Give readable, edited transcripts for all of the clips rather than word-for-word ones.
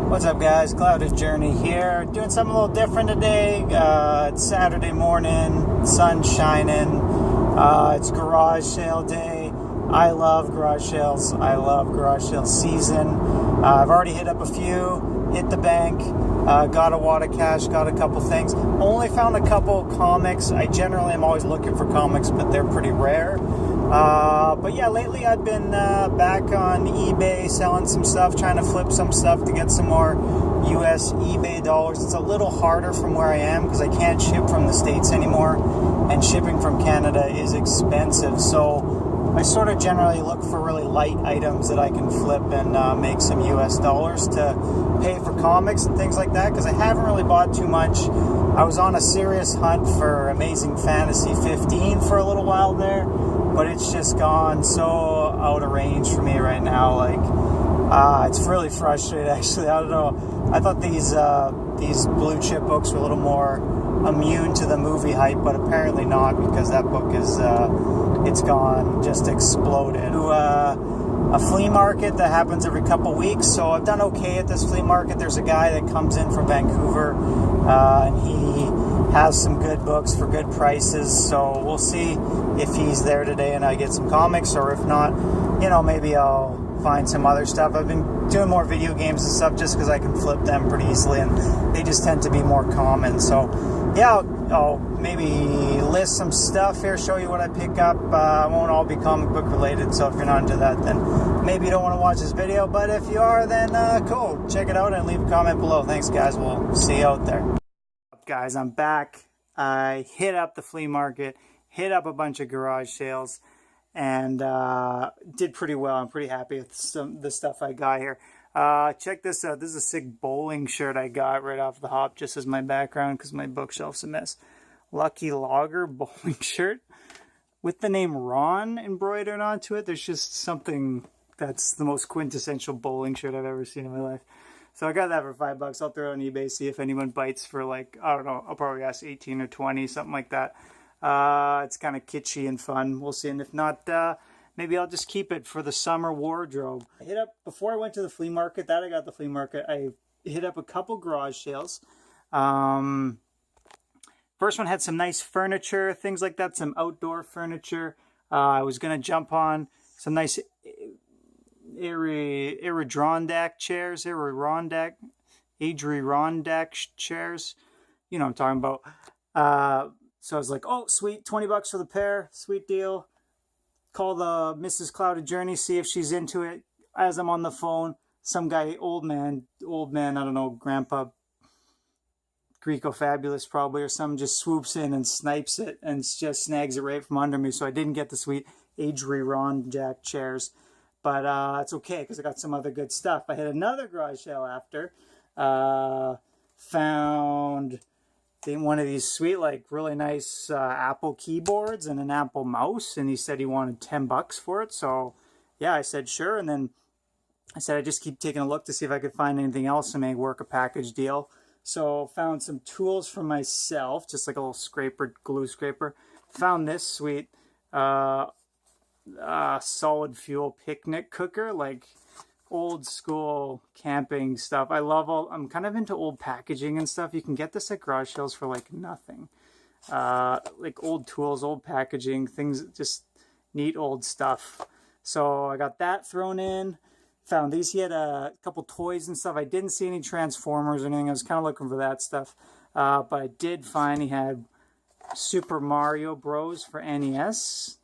What's up, guys? Clouded Journey here. Doing something a little different today. It's Saturday morning, sun's shining. It's garage sale day. I love garage sales. I love garage sale season. I've already hit up a few, hit the bank, got a wad of cash, got a couple things. Only found a couple comics. I generally am always looking for comics, but they're pretty rare. But yeah, lately I've been back on eBay selling some stuff, trying to flip some stuff to get some more US eBay dollars. It's a little harder from where I am because I can't ship from the States anymore, and shipping from Canada is expensive. So I sort of generally look for really light items that I can flip and make some US dollars to pay for comics and things like that, because I haven't really bought too much. I was on a serious hunt for Amazing Fantasy 15 for a little while there, but it's just gone so out of range for me right now. Like, it's really frustrating, actually. I don't know. I thought these blue chip books were a little more immune to the movie hype, but apparently not, because that book is it's gone, just exploded. A flea market that happens every couple weeks, so I've done okay at this flea market. There's a guy that comes in from Vancouver, and he has some good books for good prices, so we'll see if he's there today and I get some comics, or if not, you know, maybe I'll find some other stuff. I've been doing more video games and stuff just because I can flip them pretty easily, and they just tend to be more common. So yeah, I'll maybe list some stuff here, show you what I pick up. It won't all be comic book related, so if you're not into that, then maybe you don't want to watch this video, but if you are, then cool, check it out and leave a comment below. Thanks, guys. We'll see you out there. Guys, I'm back. I hit up the flea market, hit up a bunch of garage sales, and did pretty well. I'm pretty happy with the stuff I got here. Check this out. This is a sick bowling shirt I got right off the hop, just as my background, because my bookshelf's a mess. Lucky Logger bowling shirt with the name Ron embroidered onto it. There's just something that's the most quintessential bowling shirt I've ever seen in my life. So I got that for $5. I'll throw it on eBay, see if anyone bites for, like, I don't know, I'll probably ask 18 or 20, something like that. It's kind of kitschy and fun. We'll see. And if not, maybe I'll just keep it for the summer wardrobe. I hit up, before I went to the flea market, that I got the flea market, I hit up a couple garage sales. First one had some nice furniture, things like that, some outdoor furniture. I was going to jump on some nice Adirondack chairs. Adirondack chairs. You know what I'm talking about. So I was like, oh, sweet, $20 for the pair. Sweet deal. Call the Mrs. Clouded Journey, see if she's into it. As I'm on the phone, some guy, old man, I don't know, Grandpa Greco Fabulous probably, or something, just swoops in and snipes it and just snags it right from under me. So I didn't get the sweet Adirondack chairs. But it's okay, because I got some other good stuff. I had another garage sale after. Found one of these sweet, like, really nice Apple keyboards and an Apple mouse, and he said he wanted $10 for it. So yeah, I said sure, and then I said I just keep taking a look to see if I could find anything else to make work a package deal. So found some tools for myself, just like a little scraper, glue scraper. Found this sweet solid fuel picnic cooker, like old school camping stuff. I'm kind of into old packaging and stuff. You can get this at garage sales for like nothing. Like old tools, old packaging, things, just neat old stuff. So I got that thrown in. Found these. He had a couple toys and stuff. I didn't see any Transformers or anything. I was kind of looking for that stuff. But I did find he had Super Mario Bros. For NES,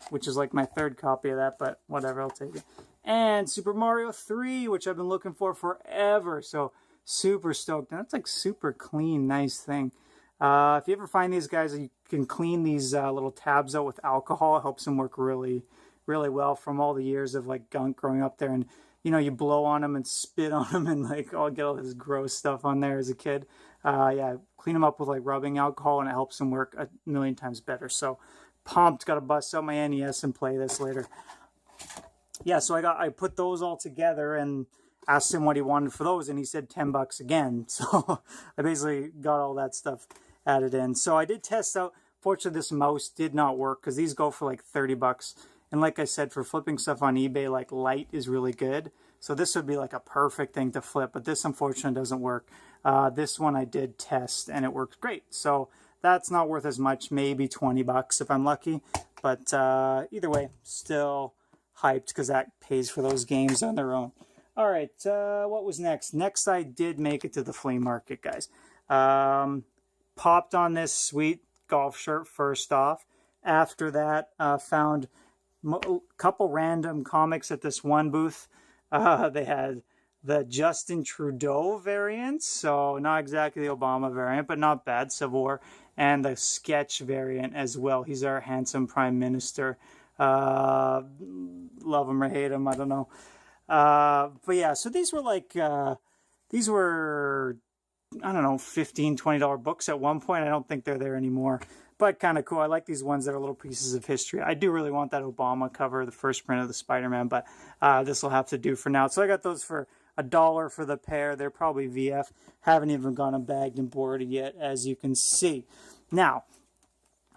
which is like my third copy of that, but whatever, I'll take it. And Super Mario 3, which I've been looking for forever. So super stoked. And that's like super clean, nice thing. If you ever find these guys, you can clean these little tabs out with alcohol. It helps them work really, really well from all the years of like gunk growing up there. And, you know, you blow on them and spit on them and like, I'll get all this gross stuff on there as a kid. Yeah, clean them up with like rubbing alcohol, and it helps them work a million times better. So pumped, got to bust out my NES and play this later. Yeah, so I put those all together and asked him what he wanted for those, and he said $10 again. So I basically got all that stuff added in. So I did test out. Fortunately, this mouse did not work, because these go for like $30. And like I said, for flipping stuff on eBay, like light is really good. So this would be like a perfect thing to flip, but this unfortunately doesn't work. This one I did test and it works great. So that's not worth as much, maybe 20 bucks if I'm lucky. But either way, still hyped because that pays for those games on their own. All right, what was next? Next, I did make it to the flea market, guys. Popped on this sweet golf shirt first off. After that, found a couple random comics at this one booth. They had the Justin Trudeau variant, so not exactly the Obama variant, but not bad, Civil War, and the sketch variant as well. He's our handsome prime minister. Love him or hate him, I don't know. But yeah, so these were like, I don't know, $15, $20 books at one point. I don't think they're there anymore, but kind of cool. I like these ones that are little pieces of history. I do really want that Obama cover, the first print of the Spider-Man, but this will have to do for now. So I got those for $1 for the pair. They're probably VF. Haven't even gone and bagged and boarded yet, as you can see. Now,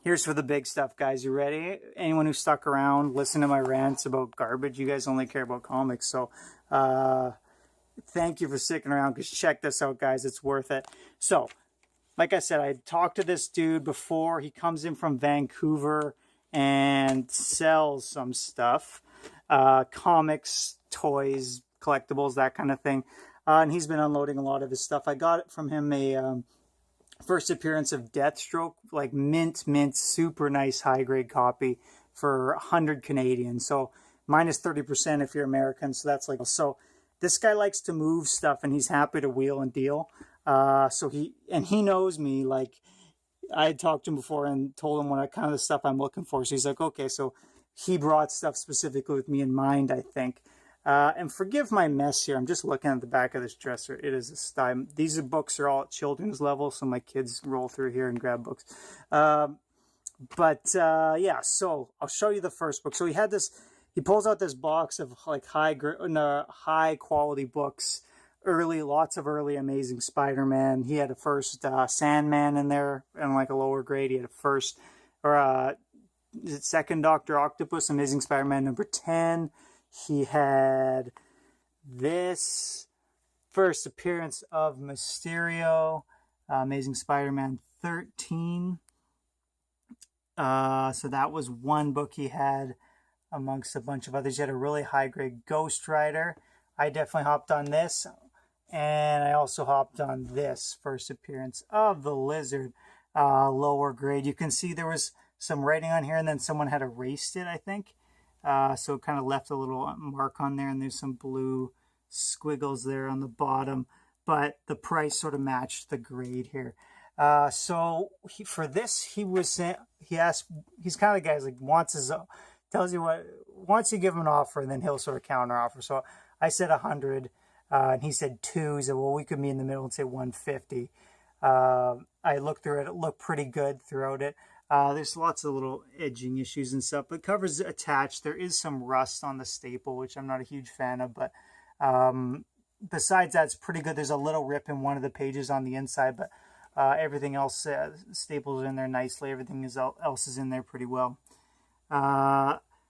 here's for the big stuff, guys. You ready? Anyone who stuck around, listen to my rants about garbage, you guys only care about comics. So thank you for sticking around, because check this out, guys. It's worth it. So, like I said, I talked to this dude before. He comes in from Vancouver and sells some stuff. Comics, toys, collectibles, that kind of thing. And he's been unloading a lot of his stuff. I got it from him a first appearance of Deathstroke, like mint, super nice high-grade copy for 100 Canadian. So minus 30% if you're American. So that's like, so this guy likes to move stuff and he's happy to wheel and deal. So he knows me, like I had talked to him before and told him what kind of the stuff I'm looking for. So he's like, okay, so he brought stuff specifically with me in mind, I think. And forgive my mess here. I'm just looking at the back of this dresser. It is a style. These books are all at children's level, so my kids roll through here and grab books. Yeah, so I'll show you the first book. So he had this, he pulls out this box of like high quality books, lots of early Amazing Spider-Man. He had a first Sandman in there and like a lower grade. He had a first, or second Dr. Octopus, Amazing Spider-Man number 10. He had this first appearance of Mysterio, Amazing Spider-Man 13. So that was one book he had amongst a bunch of others. He had a really high-grade Ghost Rider. I definitely hopped on this. And I also hopped on this first appearance of the Lizard, lower grade. You can see there was some writing on here and then someone had erased it, I think. So it kind of left a little mark on there, and there's some blue squiggles there on the bottom, but the price sort of matched the grade here. So for this, he asked, he's kind of the guy like tells you what, once you give him an offer, and then he'll sort of counter offer. So I said 100, and he said 2. He said, well, we could meet in the middle and say 150. I looked through it. It looked pretty good throughout it. There's lots of little edging issues and stuff, but cover's attached. There is some rust on the staple, which I'm not a huge fan of, but besides that, it's pretty good. There's a little rip in one of the pages on the inside, but everything else, staples are in there nicely. Everything else is in there pretty well.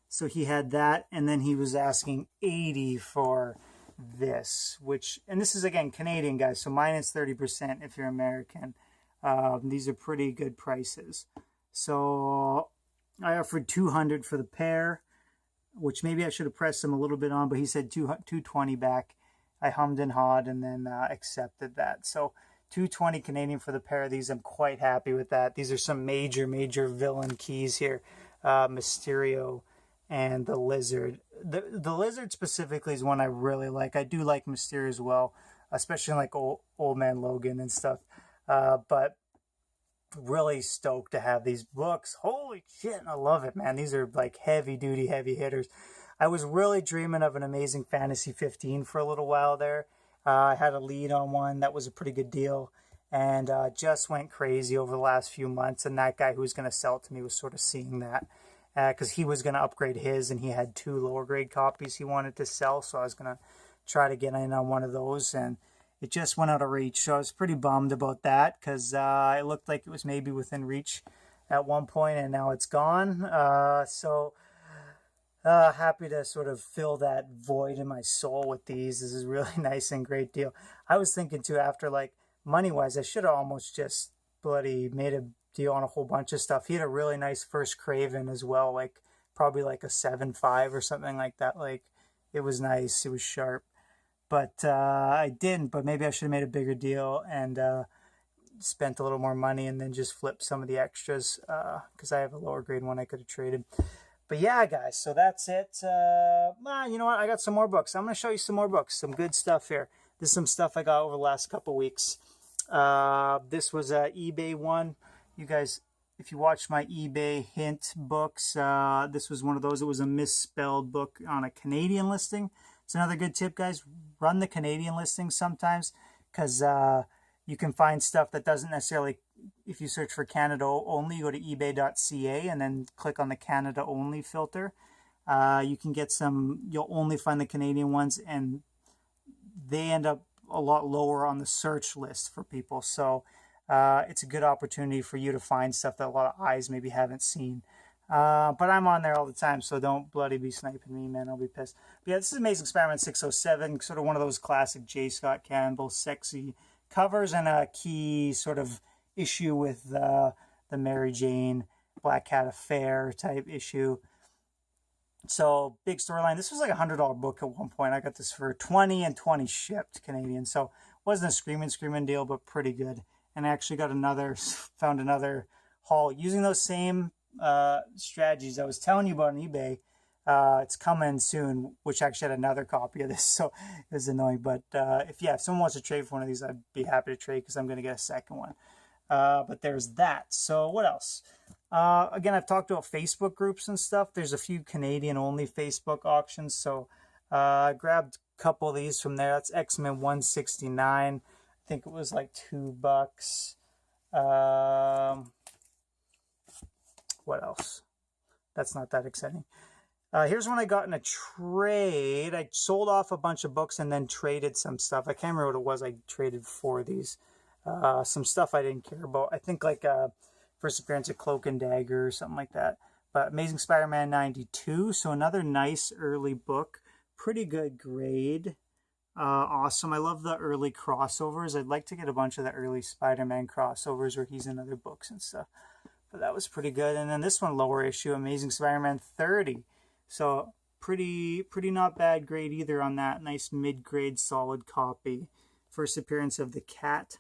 So he had that, and then he was asking 80 for this, and this is, again, Canadian, guys, so minus 30% if you're American. These are pretty good prices. So I offered 200 for the pair, which maybe I should have pressed him a little bit on, but he said 220 back. I hummed and hawed and then accepted that. So 220 Canadian for the pair of these. I'm quite happy with that. These are some major villain keys here. Mysterio and the Lizard. The Lizard specifically is one I really like. I do like Mysterio as well, especially like Old Man Logan and stuff. But really stoked to have these books. Holy shit, I love it, man. These are like heavy hitters. I was really dreaming of an Amazing Fantasy 15 for a little while there. I had a lead on one that was a pretty good deal, and just went crazy over the last few months. And that guy who was going to sell it to me was sort of seeing that, because he was going to upgrade his, and he had 2 lower grade copies he wanted to sell. So I was going to try to get in on one of those, and it just went out of reach. So I was pretty bummed about that, because it looked like it was maybe within reach at one point, and now it's gone. Happy to sort of fill that void in my soul with these. This is really nice and great deal. I was thinking too, after like money-wise, I should have almost just bloody made a deal on a whole bunch of stuff. He had a really nice first Craven as well, like probably like a 7.5 or something like that. Like it was nice. It was sharp. But I didn't, but maybe I should have made a bigger deal and spent a little more money and then just flipped some of the extras because I have a lower grade one I could have traded. But yeah, guys, so that's it. You know what? I got some more books. I'm going to show you some more books, some good stuff here. This is some stuff I got over the last couple weeks. This was an eBay one. You guys, if you watch my eBay hint books, this was one of those. It was a misspelled book on a Canadian listing. It's another good tip, guys. Run the Canadian listings sometimes because you can find stuff that doesn't necessarily, if you search for Canada only, you go to ebay.ca and then click on the Canada only filter. You can get some, you'll only find the Canadian ones and they end up a lot lower on the search list for people. So it's a good opportunity for you to find stuff that a lot of eyes maybe haven't seen. But I'm on there all the time, so don't bloody be sniping me, man. I'll be pissed. But yeah, this is Amazing Spider-Man 607, sort of one of those classic J. Scott Campbell sexy covers and a key sort of issue with the Mary Jane Black Cat Affair type issue. So big storyline. This was like $100 book at one point. I got this for 20 and 20 shipped Canadian. So wasn't a screaming deal, but pretty good. And I actually got found another haul using those same strategies I was telling you about on eBay. It's coming soon, which actually had another copy of this, so it was annoying. But if someone wants to trade for one of these, I'd be happy to trade because I'm going to get a second one. But there's that. So what else? Again, I've talked about Facebook groups and stuff. There's a few Canadian-only Facebook auctions, so I grabbed a couple of these from there. That's XMen 169. I think it was like $2. What else? That's not that exciting. Here's one I got in a trade. I sold off a bunch of books and then traded some stuff. I can't remember what it was I traded for these. Some stuff I didn't care about. I think like first appearance of Cloak and Dagger or something like that. But Amazing Spider-Man 92. So another nice early book. Pretty good grade. Awesome. I love the early crossovers. I'd like to get a bunch of the early Spider-Man crossovers where he's in other books and stuff. But that was pretty good. And then this one, lower issue, Amazing Spider-Man 30. So pretty not bad grade either on that. Nice mid-grade solid copy. First appearance of the Cat.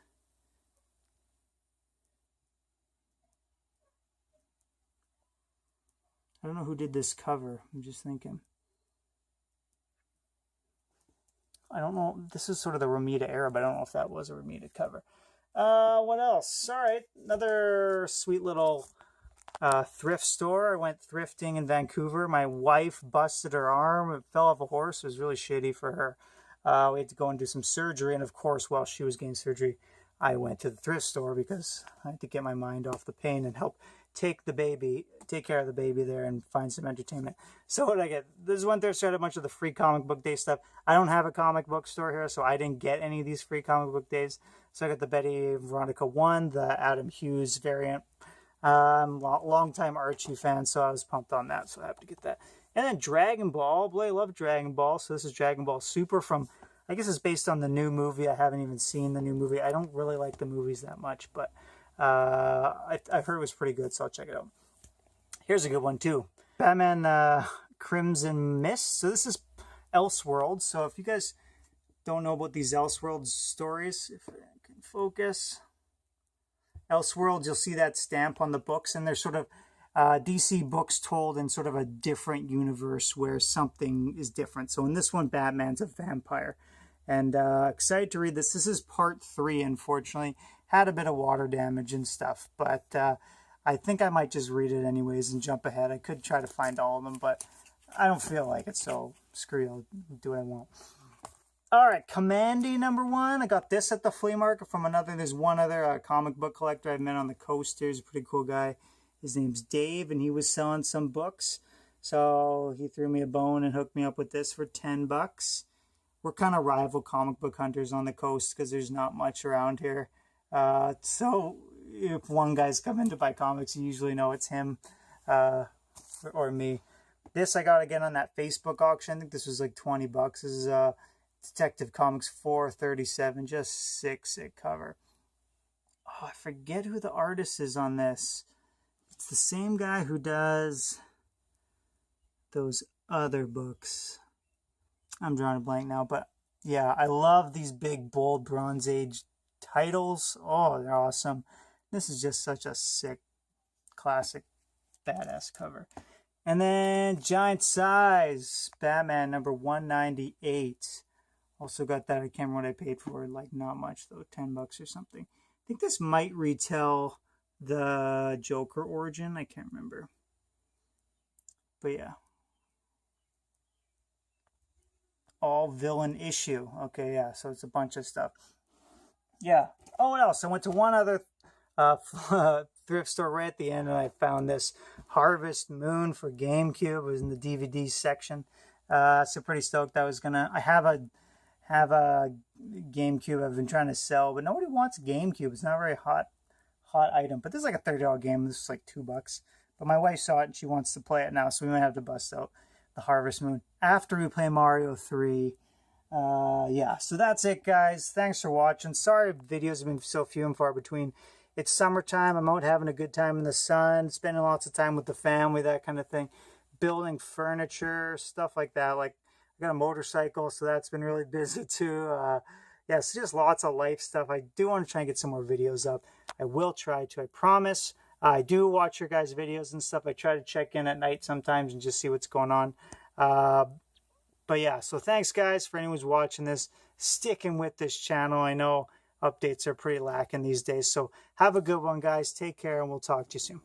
I don't know who did this cover. I'm just thinking. I don't know. This is sort of the Romita era, but I don't know if that was a Romita cover. What else? All right. Another sweet little thrift store. I went thrifting in Vancouver. My wife busted her arm. It fell off a horse. It was really shitty for her. We had to go and do some surgery. And of course, while she was getting surgery, I went to the thrift store because I had to get my mind off the pain and help take care of the baby there and find some entertainment. So what did I get? This is one thrift store, had a bunch of the free comic book day stuff. I don't have a comic book store here, so I didn't get any of these free comic book days. So I got the Betty Veronica 1, the Adam Hughes variant. Long-time Archie fan, so I was pumped on that, so I have to get that. And then Dragon Ball. Boy, I love Dragon Ball. So this is Dragon Ball Super from, I guess it's based on the new movie. I haven't even seen the new movie. I don't really like the movies that much, but I've heard it was pretty good, so I'll check it out. Here's a good one, too. Batman Crimson Mist. So this is Elseworlds. So if you guys don't know about these Elseworlds stories, if I can focus. Elseworlds, you'll see that stamp on the books, and they're sort of DC books told in sort of a different universe where something is different. So in this one, Batman's a vampire. And excited to read this. This is part 3, unfortunately. Had a bit of water damage and stuff, but I think I might just read it anyways and jump ahead. I could try to find all of them, but I don't feel like it, so screw you, I'll do what I want. All right, Commandy #1. I got this at the flea market from there's one other comic book collector I've met on the coast. He's a pretty cool guy. His name's Dave, and he was selling some books. So he threw me a bone and hooked me up with this for $10. We're kind of rival comic book hunters on the coast because there's not much around here. So if one guy's coming to buy comics, you usually know it's him or me. This I got again on that Facebook auction. I think this was like 20 bucks. This is Detective Comics 437. Just sick cover. Oh, I forget who the artist is on this. It's the same guy who does those other books. I'm drawing a blank now, but yeah, I love these big, bold Bronze Age titles. Oh, they're awesome. This is just such a sick, classic, badass cover. And then Giant Size, Batman number 198. Also got that. I can't remember what I paid for it. Like, not much, though. 10 bucks or something. I think this might retell the Joker origin. I can't remember. But yeah. All villain issue. Okay, yeah. So it's a bunch of stuff. Yeah. Oh, what else? I went to one other thrift store right at the end, and I found this Harvest Moon for GameCube. It was in the DVD section. So pretty stoked. I have a GameCube I've been trying to sell, but nobody wants GameCube. It's not a very hot item. But this is like a $30 game. This is like $2. But my wife saw it and she wants to play it now, so we might have to bust out the Harvest Moon after we play Mario 3. Yeah, so that's it, guys. Thanks for watching. Sorry videos have been so few and far between. It's summertime. I'm out having a good time in the sun, spending lots of time with the family, that kind of thing. Building furniture, stuff like that. Like, I got a motorcycle, so that's been really busy too. Yeah, so just lots of life stuff. I do want to try and get some more videos up. I will try to, I promise. I do watch your guys' videos and stuff. I try to check in at night sometimes and just see what's going on. But yeah, so thanks, guys, for anyone who's watching this, sticking with this channel. I know updates are pretty lacking these days. So have a good one, guys. Take care, and we'll talk to you soon.